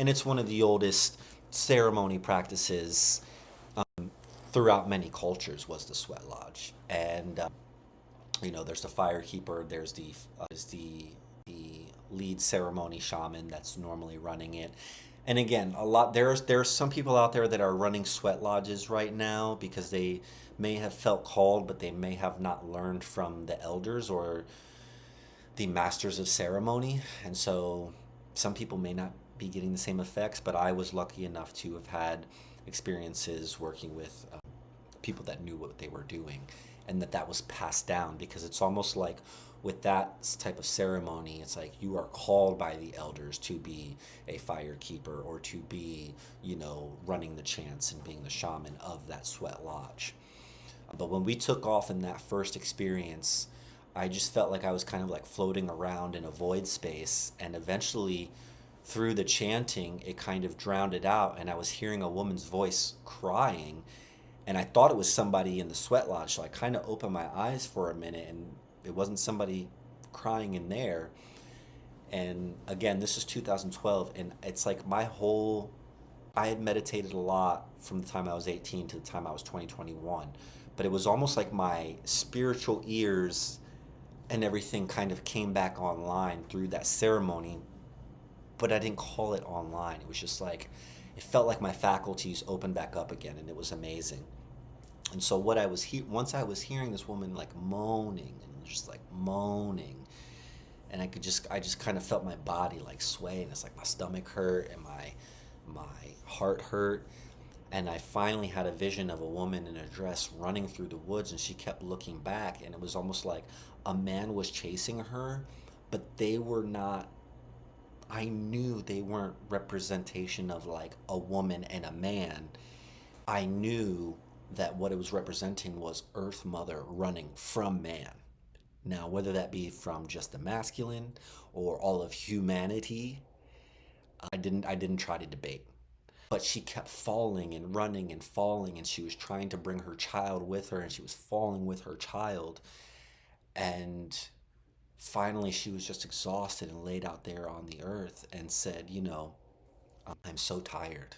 and it's one of the oldest ceremony practices throughout many cultures was the sweat lodge. And there's the fire keeper, there's the lead ceremony shaman that's normally running it. And again, there's some people out there that are running sweat lodges right now because they may have felt called, but they may have not learned from the elders or the masters of ceremony. And so some people may not be getting the same effects, but I was lucky enough to have had experiences working with people that knew what they were doing, and that was passed down, because it's almost like with that type of ceremony, it's like you are called by the elders to be a fire keeper or to be, running the chants and being the shaman of that sweat lodge. But when we took off in that first experience, I just felt like I was kind of like floating around in a void space. And eventually, through the chanting, it kind of drowned it out. And I was hearing a woman's voice crying. And I thought it was somebody in the sweat lodge. So I kind of opened my eyes for a minute, and it wasn't somebody crying in there. And again, this is 2012. And it's like I had meditated a lot from the time I was 18 to the time I was 2021. But it was almost like my spiritual ears and everything kind of came back online through that ceremony, but I didn't call it online. It was just like, it felt like my faculties opened back up again, and it was amazing. And so once I was hearing this woman like moaning and just like moaning, and I just kind of felt my body like sway, and it's like my stomach hurt and my heart hurt. And I finally had a vision of a woman in a dress running through the woods, and she kept looking back, and it was almost like a man was chasing her, but they were not. I knew they weren't representation of like a woman and a man. I knew that what it was representing was Earth Mother running from man. Now, whether that be from just the masculine or all of humanity, I didn't try to debate. But she kept falling and running and falling, and she was trying to bring her child with her, and she was falling with her child. And finally, she was just exhausted and laid out there on the earth and said, I'm so tired.